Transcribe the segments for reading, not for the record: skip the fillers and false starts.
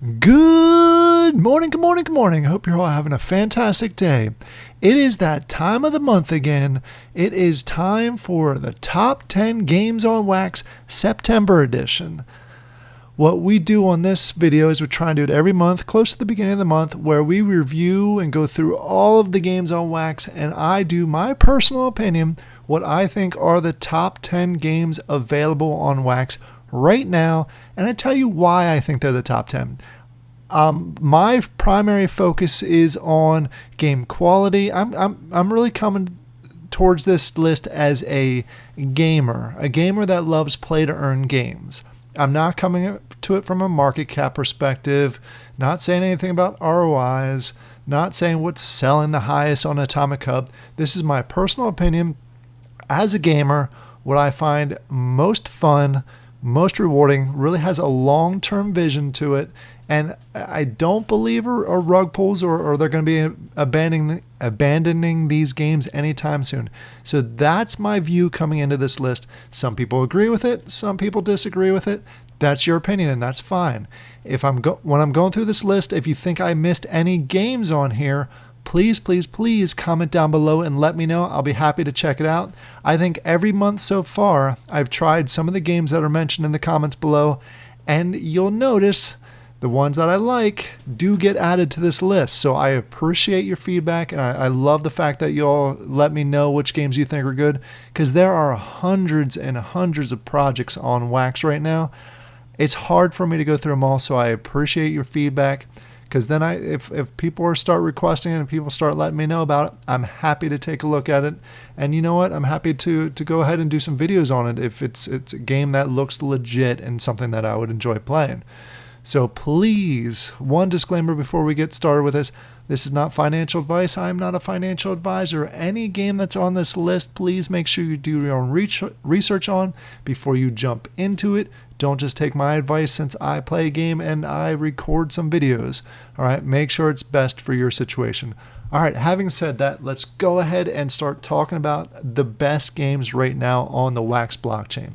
Good morning, good morning, good morning. I hope you're all having a fantastic day. It is that time of the month again. It is time for the top 10 games on Wax September edition. What we do on this video is we try and do it every month, close to the beginning of the month, where we review and go through all of the games on Wax, and I do my personal opinion, what I think are the top 10 games available on Wax right now, and I tell you why I think they're the top 10. My primary focus is on game quality. I'm really coming towards this list as a gamer that loves play to earn games. I'm not coming to it from a market cap perspective, not saying anything about ROIs, not saying what's selling the highest on Atomic Hub. This is my personal opinion as a gamer, what I find most fun, most rewarding, really has a long-term vision to it, and I don't believe are rug pulls or they're going to be abandoning these games anytime soon. So that's my view coming into this list. Some people agree with it, some people disagree with it. That's your opinion, and that's fine. When I'm going through this list, if you think I missed any games on here, please comment down below and let me know. I'll be happy to check it out. I think every month so far, I've tried some of the games that are mentioned in the comments below, and you'll notice the ones that I like do get added to this list. So I appreciate your feedback, and I love the fact that you all let me know which games you think are good, because there are hundreds and hundreds of projects on Wax right now. It's hard for me to go through them all, so I appreciate your feedback. Because then if people start requesting it and people start letting me know about it, I'm happy to take a look at it. And you know what? I'm happy to go ahead and do some videos on it if it's a game that looks legit and something that I would enjoy playing. So please, one disclaimer before we get started with this. This is not financial advice. I'm not a financial advisor. Any game that's on this list, please make sure you do your own research on before you jump into it. Don't just take my advice since I play a game and I record some videos. All right, make sure it's best for your situation. All right, having said that, let's go ahead and start talking about the best games right now on the Wax blockchain.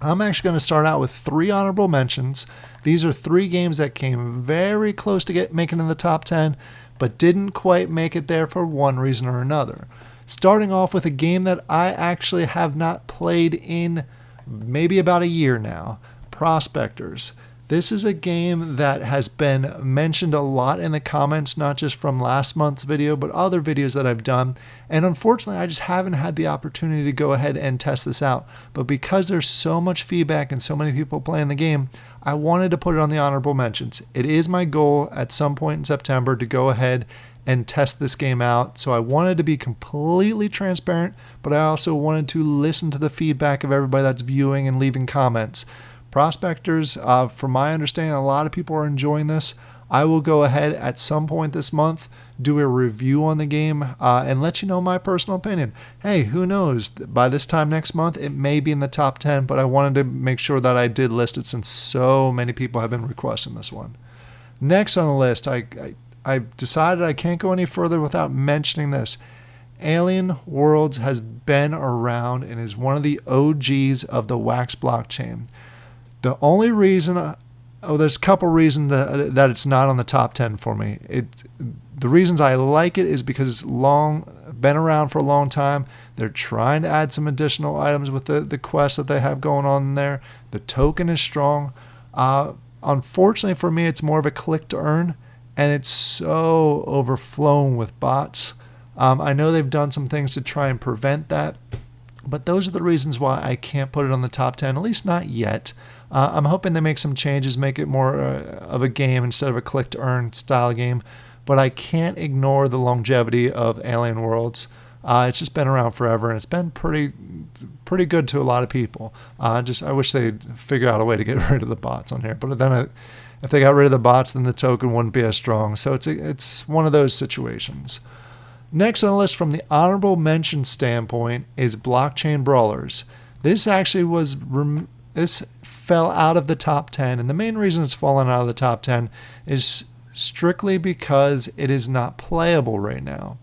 I'm actually going to start out with 3 honorable mentions. These are 3 games that came very close to making in the top 10, but didn't quite make it there for one reason or another. Starting off with a game that I actually have not played in maybe about a year now, Prospectors. This is a game that has been mentioned a lot in the comments, not just from last month's video, but other videos that I've done. And unfortunately, I just haven't had the opportunity to go ahead and test this out. But because there's so much feedback and so many people playing the game, I wanted to put it on the honorable mentions. It is my goal at some point in September to go ahead and test this game out. So I wanted to be completely transparent, but I also wanted to listen to the feedback of everybody that's viewing and leaving comments. Prospectors, from my understanding, a lot of people are enjoying this. I will go ahead at some point this month, do a review on the game, and let you know my personal opinion. Hey, who knows? By this time next month, it may be in the top 10, but I wanted to make sure that I did list it since so many people have been requesting this one. Next on the list, I decided I can't go any further without mentioning this. Alien Worlds has been around and is one of the OGs of the Wax blockchain. The only reason, there's a couple reasons that it's not on the top 10 for me. The reasons I like it is because it's been around for a long time. They're trying to add some additional items with the quests that they have going on there. The token is strong. Unfortunately for me, it's more of a click to earn, and it's so overflowing with bots. I know they've done some things to try and prevent that, but those are the reasons why I can't put it on the top 10, at least not yet. I'm hoping they make some changes, make it more of a game instead of a click-to-earn style game. But I can't ignore the longevity of Alien Worlds. It's just been around forever, and it's been pretty good to a lot of people. I wish they'd figure out a way to get rid of the bots on here. But then if they got rid of the bots, then the token wouldn't be as strong. So it's one of those situations. Next on the list from the honorable mention standpoint is Blockchain Brawlers. This actually this fell out of the top 10, and the main reason it's fallen out of the top 10 is strictly because it is not playable right now.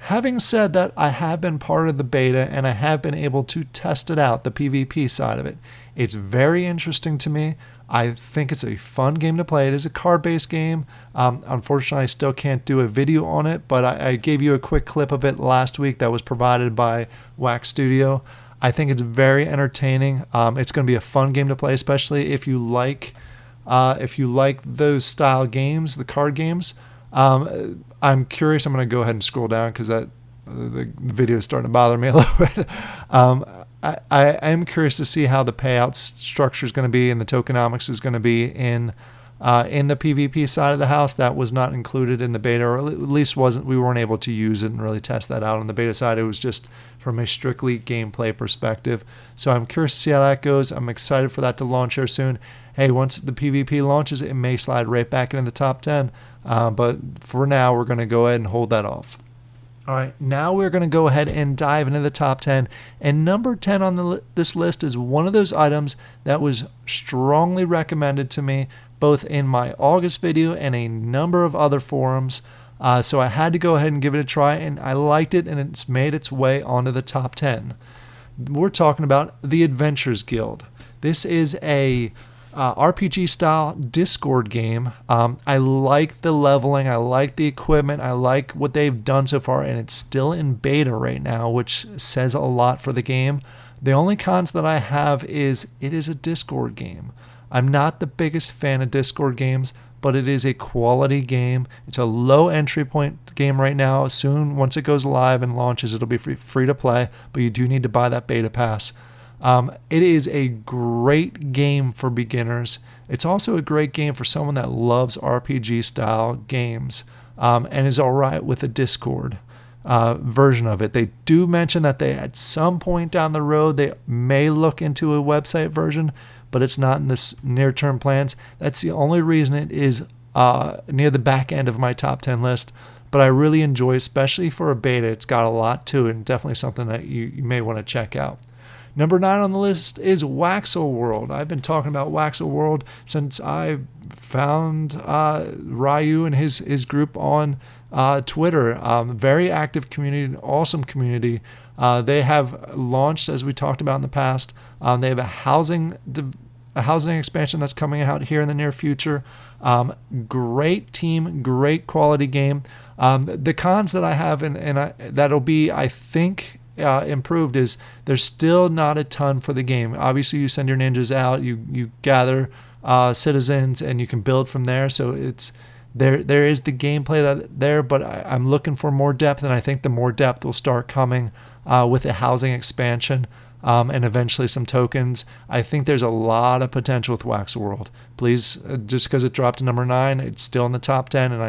Having said that, I have been part of the beta and I have been able to test it out, the PvP side of it. It's very interesting to me. I think it's a fun game to play. It is a card-based game. Unfortunately, I still can't do a video on it, but I gave you a quick clip of it last week that was provided by Wax Studio. I think it's very entertaining. It's going to be a fun game to play, especially if you like those style games, the card games. I'm curious. I'm going to go ahead and scroll down because the video is starting to bother me a little bit. I am curious to see how the payout structure is going to be and the tokenomics is going to be in the PvP side of the house. That was not included in the beta, or at least we weren't able to use it and really test that out on the beta side. It was just from a strictly gameplay perspective. So I'm curious to see how that goes. I'm excited for that to launch here soon. Hey, once the PvP launches, it may slide right back into the top 10. But for now, we're going to go ahead and hold that off. All right, now we're going to go ahead and dive into the top 10. And number 10 on this list is one of those items that was strongly recommended to me, both in my August video and a number of other forums. So I had to go ahead and give it a try, and I liked it, and it's made its way onto the top 10. We're talking about the Adventures Guild. This is a RPG style Discord game. I like the leveling, I like the equipment, I like what they've done so far, and it's still in beta right now, which says a lot for the game. The only cons that I have is it is a Discord game. I'm not the biggest fan of Discord games, but it is a quality game. It's a low entry point game right now. Soon, once it goes live and launches, it'll be free to play, but you do need to buy that beta pass. It is a great game for beginners. It's also a great game for someone that loves RPG style games and is all right with a Discord version of it. They do mention that they, at some point down the road, they may look into a website version, but it's not in this near-term plans. That's the only reason it is near the back end of my top 10 list. But I really enjoy, especially for a beta. It's got a lot to it, and definitely something that you may want to check out. Number 9 on the list is Waxel World. I've been talking about Waxel World since I found Ryu and his group on Twitter. Very active community, awesome community. They have launched, as we talked about in the past. They have a housing expansion that's coming out here in the near future. Great team, great quality game. The cons that I have, and that'll be, I think, improved, is there's still not a ton for the game. Obviously, you send your ninjas out, you gather citizens, and you can build from there. So it's there is the gameplay there, but I'm looking for more depth, and I think the more depth will start coming with a housing expansion and eventually some tokens. I think there's a lot of potential with Waxel World. Please, just because it dropped to number 9, it's still in the top 10, and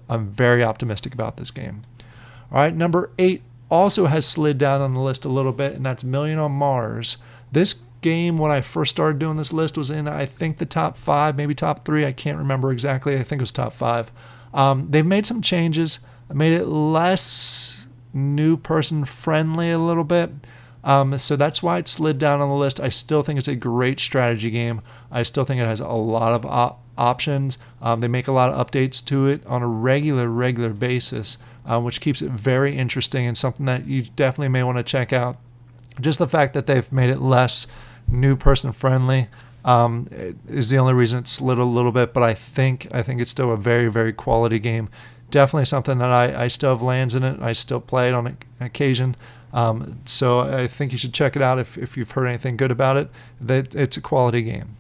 I'm very optimistic about this game. All right, number 8 also has slid down on the list a little bit, and that's Million on Mars. This game, when I first started doing this list, was in, I think, the top 5, maybe top 3. I can't remember exactly. I think it was top 5. They've made some changes, made it less new person friendly a little bit. So that's why it slid down on the list. I still think it's a great strategy game. I still think it has a lot of options. They make a lot of updates to it on a regular basis, which keeps it very interesting and something that you definitely may want to check out. Just the fact that they've made it less new person friendly is the only reason it slid a little bit, but I think it's still a very quality game. Definitely something that I still have lands in it. I still play it on occasion. So I think you should check it out if you've heard anything good about it. It's a quality game.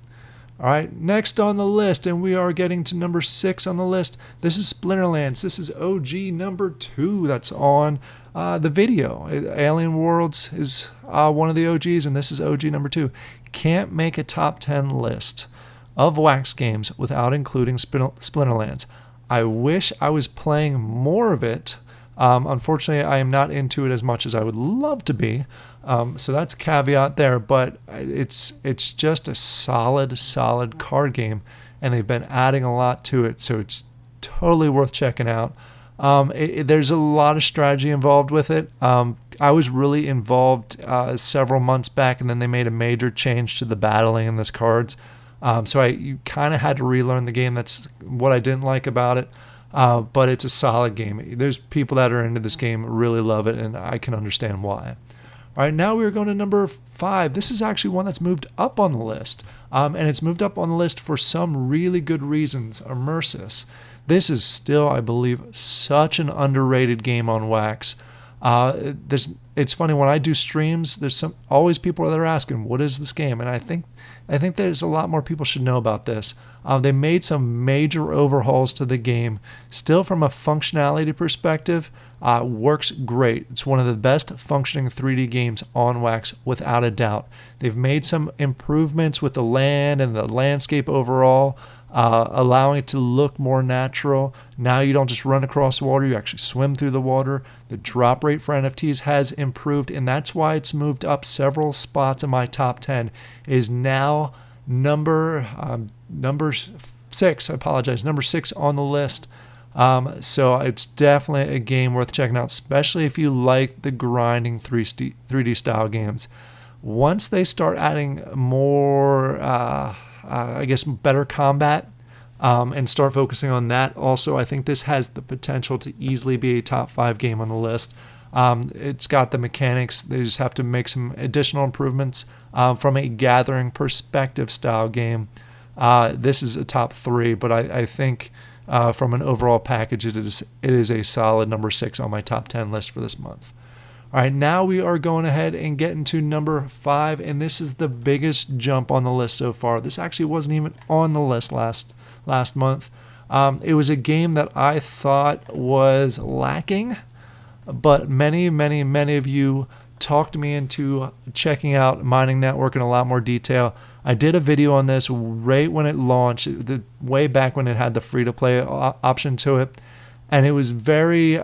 All right, next on the list, and we are getting to number 6 on the list. This is Splinterlands. This is OG number 2 that's on the video. Alien Worlds is one of the OGs, and this is OG number 2. Can't make a top 10 list of Wax games without including Splinterlands. I wish I was playing more of it. Unfortunately, I am not into it as much as I would love to be. So that's a caveat there, but it's just a solid card game, and they've been adding a lot to it, so it's totally worth checking out. There's a lot of strategy involved with it. I was really involved several months back, and then they made a major change to the battling in those cards. So you kind of had to relearn the game. That's what I didn't like about it. But it's a solid game. There's people that are into this game really love it, and I can understand why. All right, now we're going to number 5, this is actually one that's moved up on the list. And it's moved up on the list for some really good reasons. Immersys. This is still, I believe, such an underrated game on Wax. It's funny when I do streams. There's always people that are asking, "What is this game?" And I think there's a lot more people should know about this. They made some major overhauls to the game. Still, from a functionality perspective, works great. It's one of the best functioning 3D games on Wax, without a doubt. They've made some improvements with the land and the landscape overall, allowing it to look more natural. Now you don't just run across the water, you actually swim through the water. The drop rate for NFTs has improved, and that's why it's moved up several spots in my top 10. It is now number 6. I apologize, number 6 on the list. So it's definitely a game worth checking out, especially if you like the grinding 3D style games. Once they start adding more, I guess, better combat, and start focusing on that, also, I think this has the potential to easily be a top 5 game on the list. It's got the mechanics. They just have to make some additional improvements from a gathering perspective style game. This is a top 3, but I think from an overall package, it is a solid number 6 on my top 10 list for this month. All right, now we are going ahead and getting to number 5, and this is the biggest jump on the list so far. This actually wasn't even on the list last month. It was a game that I thought was lacking, but many of you talked me into checking out Mining Network in a lot more detail. I did a video on this right when it launched, way back when it had the free-to-play option to it, and it was very,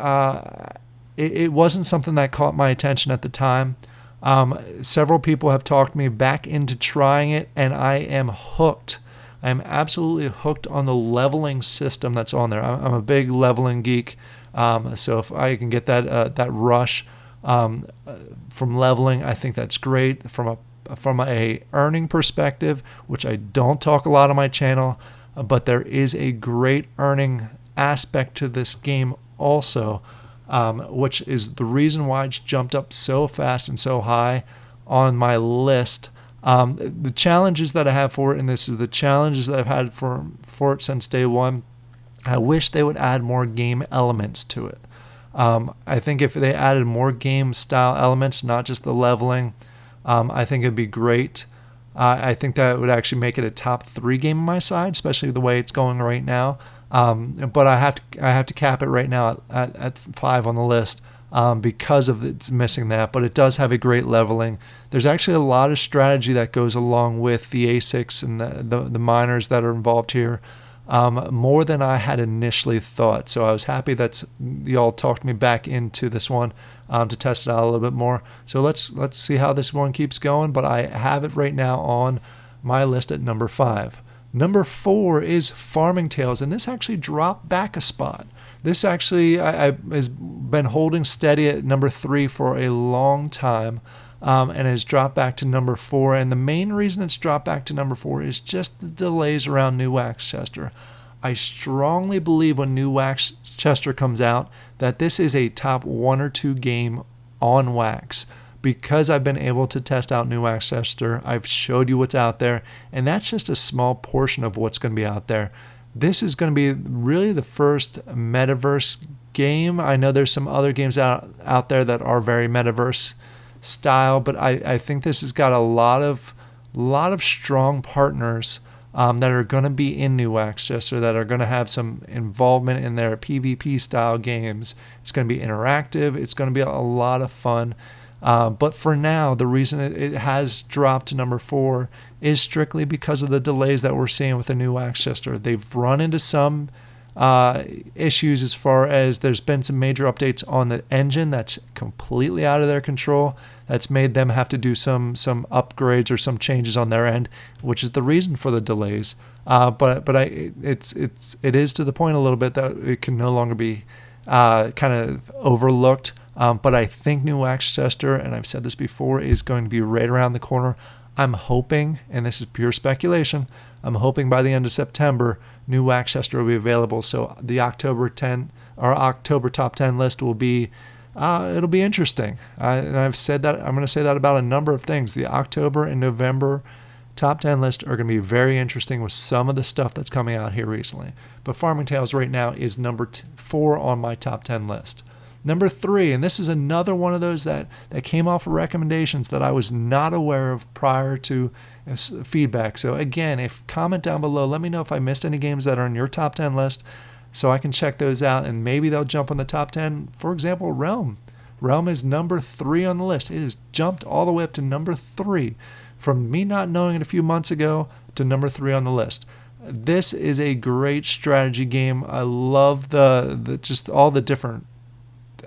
it wasn't something that caught my attention at the time. Several people have talked me back into trying it, and I am hooked. I am absolutely hooked on the leveling system that's on there. I'm a big leveling geek, so if I can get that rush from leveling, I think that's great. From a earning perspective, which I don't talk a lot on my channel, but there is a great earning aspect to this game also, which is the reason why it's jumped up so fast and so high on my list. The challenges that I have for it, and this is the challenges that I've had for it since day one, I wish they would add more game elements to it. I think if they added more game style elements, not just the leveling, I think it'd be great. I think that would actually make it a top 3 game on my side, especially the way it's going right now. But I have to cap it right now at 5 on the list because of it's missing that. But it does have a great leveling. There's actually a lot of strategy that goes along with the ASICs and the miners that are involved here, more than I had initially thought. So I was happy that y'all talked me back into this one to test it out a little bit more. So let's see how this one keeps going. But I have it right now on my list at number 5. Number 4 is Farming Tales, and this actually dropped back a spot. This actually I has been holding steady at number 3 for a long time, and has dropped back to number 4. And the main reason it's dropped back to number 4 is just the delays around New Waxchester. I strongly believe when New Waxchester comes out that this is a top 1 or 2 game on Wax. Because I've been able to test out New Waxchester, I've showed you what's out there, and that's just a small portion of what's going to be out there. This is going to be really the first metaverse game. I know there's some other games out there that are very metaverse style, but I think this has got a lot of strong partners that are going to be in New Waxchester, that are going to have some involvement in their PvP style games. It's going to be interactive. It's going to be a lot of fun. But for now, the reason it has dropped to number 4 is strictly because of the delays that we're seeing with the New Waxchester. They've run into some issues as far as there's been some major updates on the engine that's completely out of their control. That's made them have to do some upgrades or some changes on their end, which is the reason for the delays. It is to the point a little bit that it can no longer be kind of overlooked. But I think New Waxchester, and I've said this before, is going to be right around the corner. I'm hoping, and this is pure speculation, I'm hoping by the end of September, New Waxchester will be available. So the October top 10 list will be it'll be interesting. And I've said that, I'm going to say that about a number of things. The October and November top 10 list are going to be very interesting with some of the stuff that's coming out here recently. But Farming Tales right now is number 4 on my top 10 list. Number 3, and this is another one of those that came off of recommendations that I was not aware of prior to feedback. So again, if comment down below, let me know if I missed any games that are on your top 10 list so I can check those out and maybe they'll jump on the top 10. For example, Realm. Realm is number 3 on the list. It has jumped all the way up to number 3 from me not knowing it a few months ago to number 3 on the list. This is a great strategy game. I love the just all the different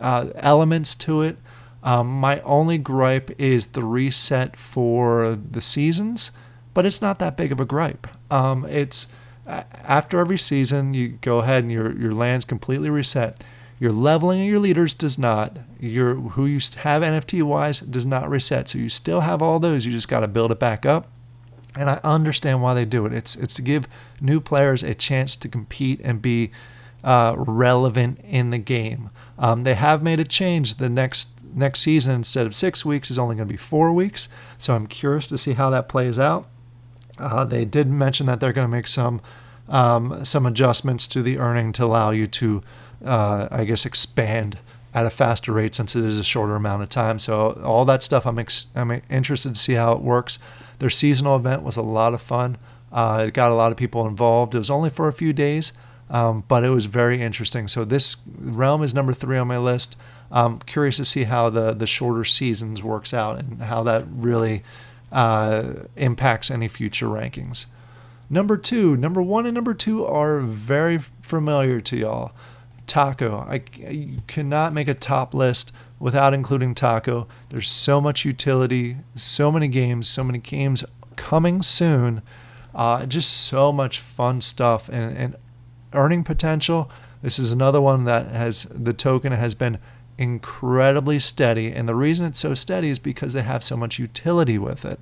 elements to it. My only gripe is the reset for the seasons, but it's not that big of a gripe. It's after every season, you go ahead and your land's completely reset. Your leveling of your leaders does not. Who you have NFT wise does not reset. So you still have all those. You just got to build it back up. And I understand why they do it. It's to give new players a chance to compete and be relevant in the game. They have made a change. The next season, instead of 6 weeks, is only going to be 4 weeks. So I'm curious to see how that plays out. They did mention that they're going to make some adjustments to the earning to allow you to, I guess, expand at a faster rate since it is a shorter amount of time. So all that stuff, I'm interested to see how it works. Their seasonal event was a lot of fun. It got a lot of people involved. It was only for a few days, but it was very interesting. So this Realm is number 3 on my list. I'm curious to see how the shorter seasons works out and how that really impacts any future rankings. Number 1 and number 2 are very familiar to y'all. Taco. You cannot make a top list without including Taco. There's so much utility, so many games coming soon. Just so much fun stuff and earning potential. This is another one that the token has been incredibly steady. And the reason it's so steady is because they have so much utility with it.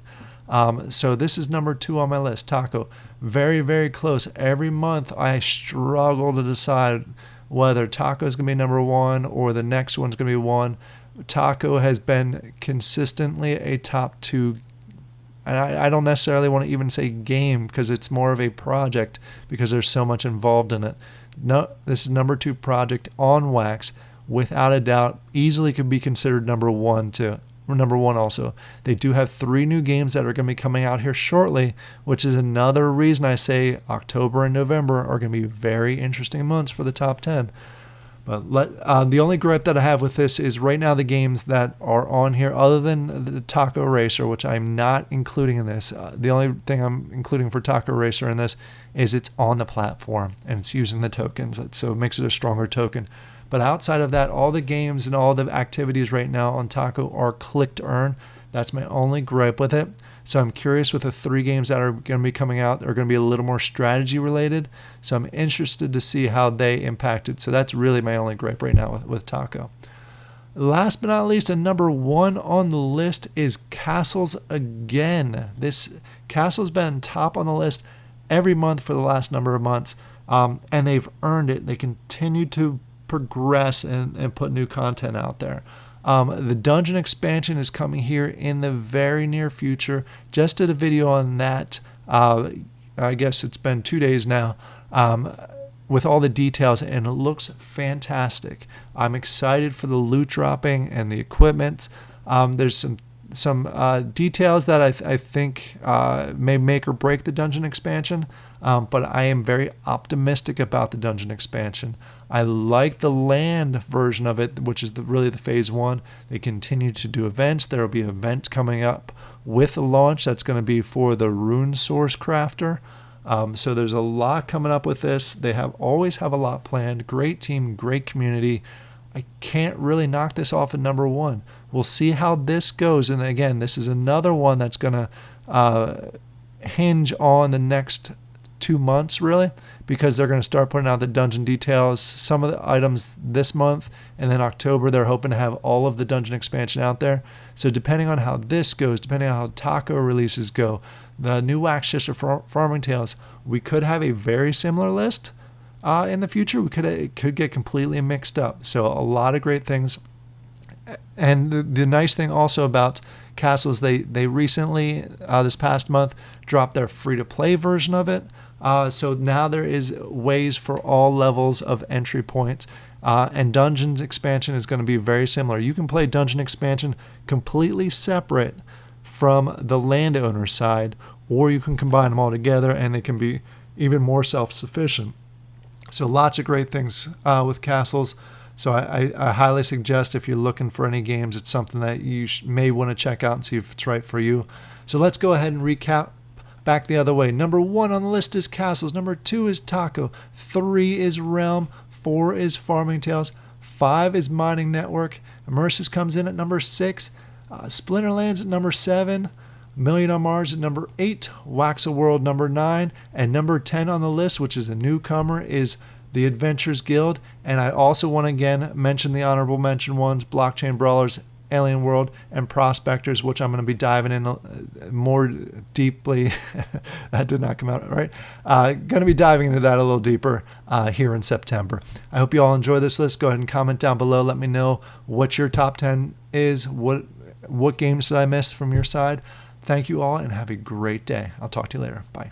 So this is number 2 on my list, Taco. Very, very close. Every month I struggle to decide whether Taco is going to be number 1 or the next one's going to be 1. Taco has been consistently a top 2. And I don't necessarily want to even say game because it's more of a project because there's so much involved in it. No, this is number 2 project on Wax. Without a doubt, easily could be considered number 1 too. Number 1 also. They do have 3 new games that are going to be coming out here shortly, which is another reason I say October and November are going to be very interesting months for the top 10. But the only gripe that I have with this is right now the games that are on here, other than the Taco Racer, which I'm not including in this. The only thing I'm including for Taco Racer in this is it's on the platform and it's using the tokens, so it makes it a stronger token. But outside of that, all the games and all the activities right now on Taco are click to earn. That's my only gripe with it. So I'm curious with the 3 games that are going to be coming out. They're going to be a little more strategy related. So I'm interested to see how they impact it. So that's really my only gripe right now with Taco. Last but not least, and number 1 on the list is Castles again. This Castle's been top on the list every month for the last number of months. And they've earned it. They continue to progress and put new content out there. The dungeon expansion is coming here in the very near future. Just did a video on that. I guess it's been 2 days now with all the details, and it looks fantastic. I'm excited for the loot dropping and the equipment. There's some details that I think may make or break the dungeon expansion, but I am very optimistic about the dungeon expansion. I like the land version of it, which is really the phase 1. They continue to do events. There will be an event coming up with the launch that's going to be for the Rune Source Crafter. So there's a lot coming up with this. They always have a lot planned. Great team, great community. I can't really knock this off at number 1. We'll see how this goes. And again, this is another one that's going to hinge on the next 2 months, really, because they're going to start putting out the dungeon details, some of the items this month, and then October they're hoping to have all of the dungeon expansion out there. So depending on how this goes, depending on how Taco releases go, the new Waxel Farming Tales, we could have a very similar list in the future. It could get completely mixed up. So a lot of great things And the nice thing also about Castles, they recently, this past month, dropped their free-to-play version of it. So now there is ways for all levels of entry points. And Dungeons expansion is going to be very similar. You can play Dungeon expansion completely separate from the landowner side, or you can combine them all together and they can be even more self-sufficient. So lots of great things with Castles. So I highly suggest, if you're looking for any games, it's something that you may want to check out and see if it's right for you. So let's go ahead and recap back the other way. Number 1 on the list is Castles. Number 2 is Taco. 3 is Realm. 4 is Farming Tales. 5 is Mining Network. Immersys comes in at number 6. Splinterlands at number 7. Million on Mars at number 8. Waxel World number 9. And number 10 on the list, which is a newcomer, is the Adventures Guild. And I also want to again mention the honorable mention ones: Blockchain Brawlers, Alien World, and Prospectors, which I'm going to be diving in more deeply. That did not come out right. Going to be diving into that a little deeper here in September. I hope you all enjoy this list. Go ahead and comment down below. Let me know what your top 10 is. What games did I miss from your side? Thank you all and have a great day. I'll talk to you later. Bye.